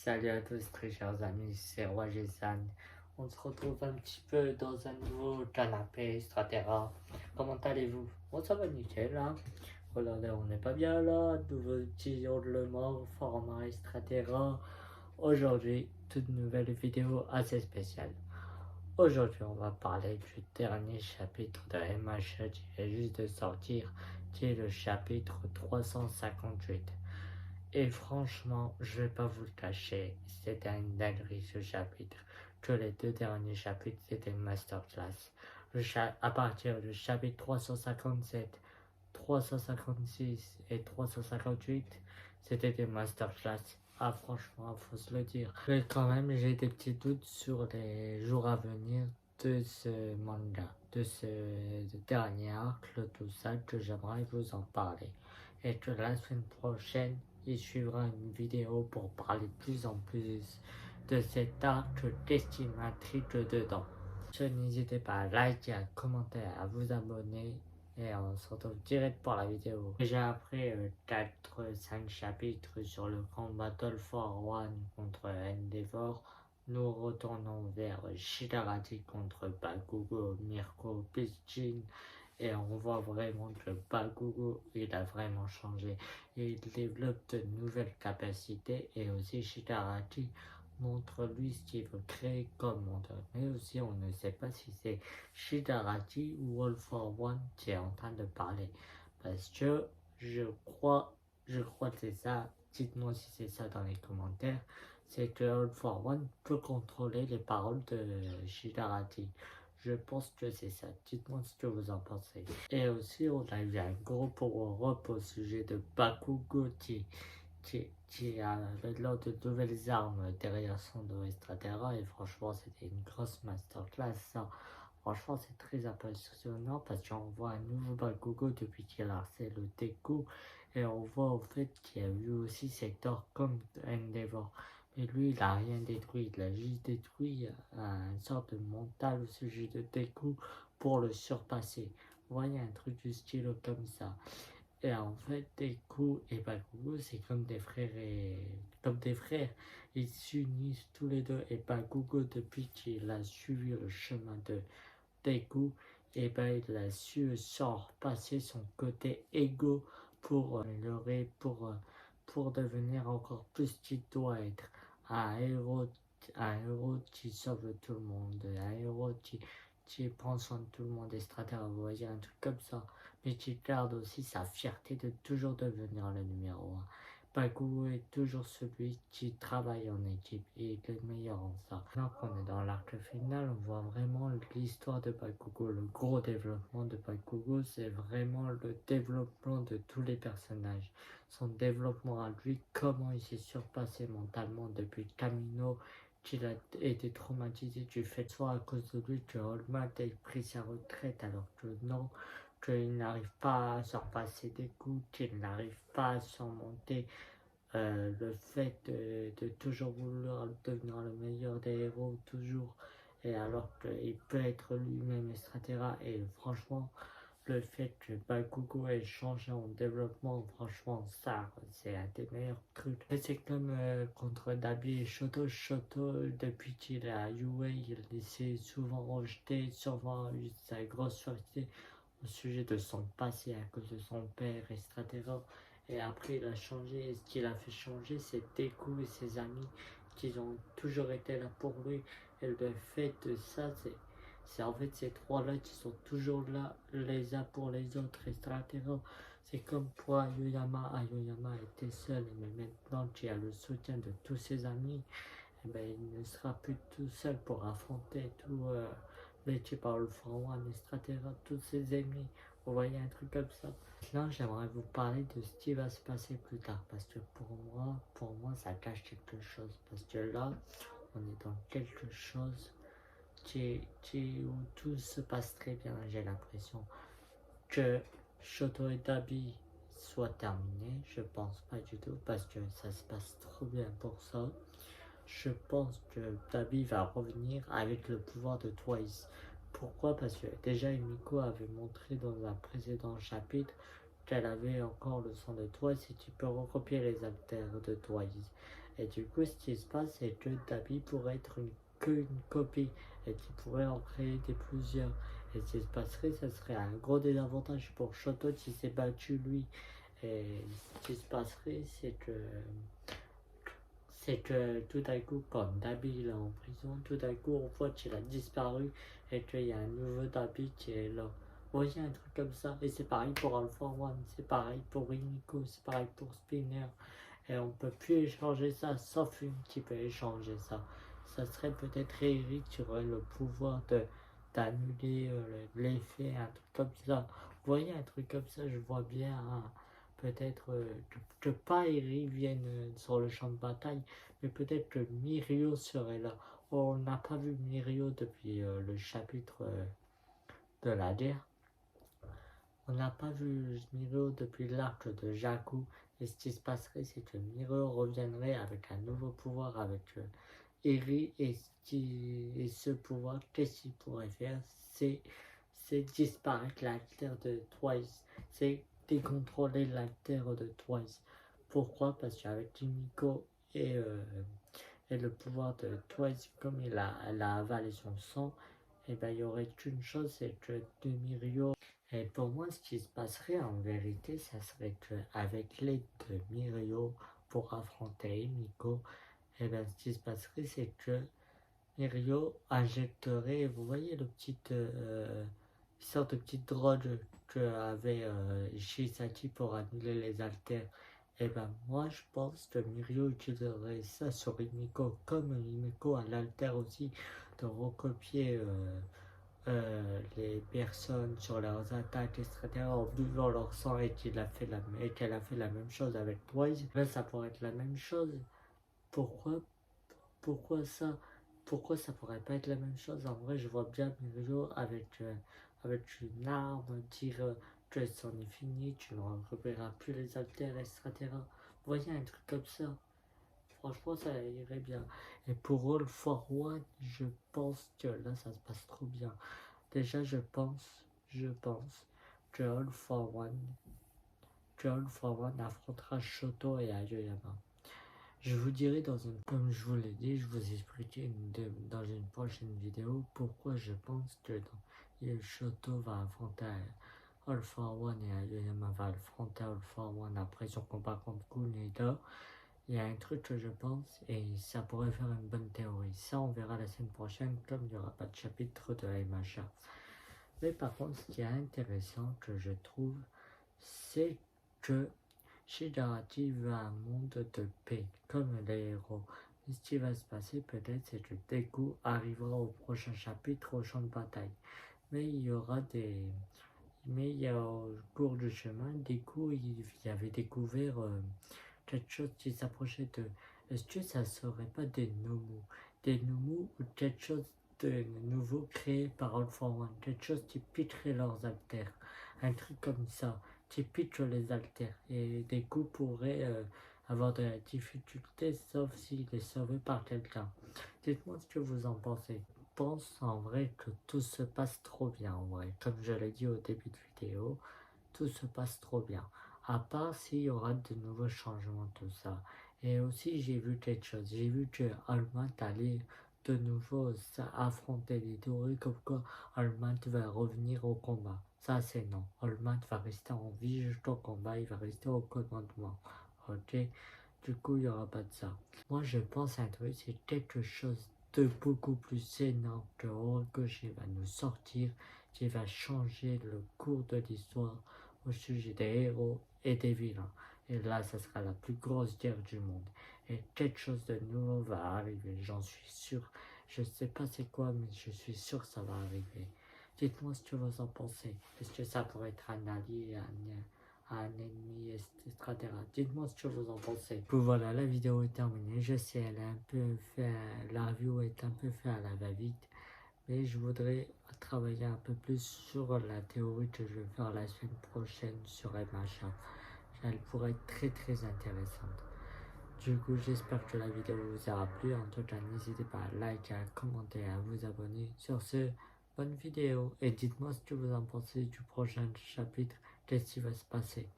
Salut à tous très chers amis, c'est Roi Jason. On se retrouve un petit peu dans un nouveau canapé, etc. Comment allez-vous? Bon, ça va nickel, hein. Regardez, on n'est pas bien là, nouveau petit hurlement, format, etc. Aujourd'hui, toute nouvelle vidéo assez spéciale. Aujourd'hui, on va parler du dernier chapitre de MHA qui vient juste de sortir, qui est le chapitre 358. Et franchement, je vais pas vous le cacher, c'était une dinguerie ce chapitre. Que les deux derniers chapitres, c'était une masterclass. À partir du chapitre 357, 356 et 358, c'était des masterclass. Ah franchement, faut se le dire. Mais quand même, j'ai des petits doutes sur les jours à venir de ce manga, de ce dernier arc, tout ça, que j'aimerais vous en parler. Et que la semaine prochaine, il suivra une vidéo pour parler de plus en plus de cet arc d'estimatrique dedans. N'hésitez pas à liker, à commenter, à vous abonner et on se retrouve direct pour la vidéo. Déjà après 4-5 chapitres sur le grand Battle for One contre Endeavor, nous retournons vers Shigaraki contre Bakugo, Mirko, Pidgein et on voit vraiment que Bakugo il a vraiment changé et il développe de nouvelles capacités et aussi Shigaraki montre lui ce qu'il veut créer comme monde. Mais aussi on ne sait pas si c'est Shigaraki ou All for One qui est en train de parler. Parce que je crois que c'est ça. Dites-moi si c'est ça dans les commentaires. C'est que All for One peut contrôler les paroles de Shigaraki. Je pense que c'est ça. Dites-moi ce que vous en pensez. Et aussi, on a eu un gros power-up au sujet de Bakugo qui a maintenant de nouvelles armes derrière son dos, etc. Et franchement, c'était une grosse masterclass, ça. Franchement, c'est très impressionnant parce qu'on voit un nouveau Bakugo depuis qu'il a lancé le Deku. Et on voit au fait qu'il y a eu aussi cet or comme Endeavor. Mais lui, il n'a rien détruit, il a juste détruit une sorte de mental au sujet de Deku pour le surpasser. Vous voyez, un truc du style comme ça. Et en fait, Deku et Bakugo, c'est comme des frères comme des frères. Ils s'unissent tous les deux. Et Bakugo, depuis qu'il a suivi le chemin de Deku, et il a su surpasser son côté égo pour améliorer, pour devenir encore plus qu'il doit être. Un héros, un héros qui sauve tout le monde, un héros qui prend soin de tout le monde, etc. Vous voyez, un truc comme ça. Mais qui garde aussi sa fierté de toujours devenir le numéro 1. Bakugo est toujours celui qui travaille en équipe et est le meilleur en ça. Maintenant qu'on est dans l'arc final, on voit vraiment l'histoire de Bakugo. Le gros développement de Bakugo, c'est vraiment le développement de tous les personnages. Son développement à lui, comment il s'est surpassé mentalement depuis Kamino, qu'il a été traumatisé du fait soit à cause de lui que All Might ait pris sa retraite alors que non, qu'il n'arrive pas à surpasser des coups, qu'il n'arrive pas à surmonter le fait de toujours vouloir devenir le meilleur des héros, toujours, et alors qu'il peut être lui-même, etc. Et franchement, le fait que Bakugo ait changé en développement, franchement, ça, c'est un des meilleurs trucs. Et c'est comme contre Dabi et Shoto. Shoto, depuis qu'il est à UA, il s'est souvent rejeté, souvent eu sa grosse fierté au sujet de son passé à cause de son père, etc. Et après, il a changé. Et ce qui l'a fait changer, c'est Deku et ses amis qui ont toujours été là pour lui. Et le fait de ça, c'est en fait ces trois-là qui sont toujours là les uns pour les autres, etc. C'est comme pour Aoyama. Aoyama était seul, mais maintenant qu'il a le soutien de tous ses amis, eh ben, il ne sera plus tout seul pour affronter tout l'équipe All for One, etc. Tous ses ennemis. Vous voyez un truc comme ça. Maintenant, j'aimerais vous parler de ce qui va se passer plus tard, parce que pour moi, ça cache quelque chose. Parce que là, on est dans quelque chose où tout se passe très bien. J'ai l'impression que Shoto et Dabi soient terminés. Je pense pas du tout, parce que ça se passe trop bien pour ça. Je pense que Dabi va revenir avec le pouvoir de Twice. Pourquoi? Parce que déjà Emiko avait montré dans un précédent chapitre elle avait encore le son de Twice et tu peux recopier les alters de Twice. Et du coup, ce qui se passe, c'est que Dabi pourrait être qu'une copie et tu pourrais en créer des plusieurs. Et ce qui se passerait, ça serait un gros désavantage pour Shoto qui s'est battu lui. Et ce qui se passerait, c'est que tout à coup, comme Dabi est en prison, tout à coup, on voit qu'il a disparu et qu'il y a un nouveau Dabi qui est là. Vous voyez, un truc comme ça. Et c'est pareil pour Alpha One, c'est pareil pour Riniko, c'est pareil pour Spinner. Et on peut plus échanger ça, sauf une qui peut échanger ça. Ça serait peut-être Eric qui aurait le pouvoir d'annuler l'effet, un truc comme ça. Vous voyez, un truc comme ça, je vois bien peut-être que pas Eric vienne sur le champ de bataille, mais peut-être que Mirio serait là. On n'a pas vu Mirio depuis le chapitre de la guerre. On n'a pas vu Mirio depuis l'arc de Jakku. Et ce qui se passerait, c'est que Mirio reviendrait avec un nouveau pouvoir, avec Eri. Et ce pouvoir, qu'est-ce qu'il pourrait faire? C'est disparaître l'alter de Twice. C'est décontrôler l'alter de Twice. Pourquoi? Parce qu'avec Kimiko et le pouvoir de Twice, comme elle a avalé son sang, et ben il y aurait qu'une chose, c'est que Mirio. Et pour moi, ce qui se passerait en vérité, ça serait qu'avec l'aide de Mirio pour affronter Miko, et bien ce qui se passerait, c'est que Mirio injecterait, vous voyez le petit sorte de petite drogue que avait Shisaki pour annuler les alters. Et ben moi je pense que Mirio utiliserait ça sur Himiko, comme Himiko a l'alter aussi de recopier les personnes sur leurs attaques, etc., en buvant leur sang et qu'elle a fait la même chose avec Twice, ben, ça pourrait être la même chose. Pourquoi Pourquoi ça Pourquoi ça pourrait pas être la même chose? En vrai, je vois bien Mirio avec une arme, dire que c'en est fini, tu ne repéreras plus les alters, etc. Vous voyez, un truc comme ça. Franchement, ça irait bien. Et pour All for One, je pense que là, ça se passe trop bien. Déjà, je pense que All for One affrontera Shoto et Aoyama. Je vous dirai comme je vous l'ai dit, je vous expliquerai dans une prochaine vidéo pourquoi je pense que Shoto va affronter All for One et Aoyama va affronter All for One après son combat contre Kuneda. Il y a un truc que je pense et ça pourrait faire une bonne théorie. Ça, on verra la semaine prochaine comme il n'y aura pas de chapitre de MHA. Mais par contre, ce qui est intéressant que je trouve, c'est que Shigaraki veut un monde de paix, comme les héros. Et ce qui va se passer peut-être, c'est que Deku arrivera au prochain chapitre au champ de bataille. Mais il y aura au cours du chemin, Deku il avait découvert quelque chose qui s'approchait de. Est-ce que ça serait pas des Nomu ou quelque chose de nouveau créé par All for One, quelque chose qui pitcherait leurs alters, un truc comme ça, qui pitche les alters, et des coups pourraient avoir de la difficulté, sauf s'il est sauvé par quelqu'un. Dites-moi ce que vous en pensez. Je pense en vrai que tout se passe trop bien en vrai. Comme je l'ai dit au début de vidéo, tout se passe trop bien. À part s'il y aura de nouveaux changements, tout ça. Et aussi, j'ai vu quelque chose. J'ai vu que Allemand allait de nouveau affronter les théories comme quoi Allemand va revenir au combat. Ça, c'est non. Allemand va rester en vie jusqu'au combat. Il va rester au commandement. Ok? Du coup, il n'y aura pas de ça. Moi, je pense un truc, c'est quelque chose de beaucoup plus énorme que Horikoshi va nous sortir, qui va changer le cours de l'histoire au sujet des héros et des vilains. Et là, ça sera la plus grosse guerre du monde. Et quelque chose de nouveau va arriver, j'en suis sûr. Je sais pas c'est quoi, mais je suis sûr que ça va arriver. Dites-moi ce que vous en pensez. Est-ce que ça pourrait être un allié, un ennemi, etc. Dites-moi ce que vous en pensez. Puis voilà, la vidéo est terminée. Je sais, elle est un peu fait, la review est un peu faite à la va-vite. Mais je voudrais travailler un peu plus sur la théorie que je vais faire la semaine prochaine sur MHA. Elle pourrait être très très intéressante. Du coup, j'espère que la vidéo vous aura plu. En tout cas, n'hésitez pas à liker, à commenter, à vous abonner. Sur ce, bonne vidéo. Et dites-moi ce que vous en pensez du prochain chapitre qu'est-ce qui va se passer?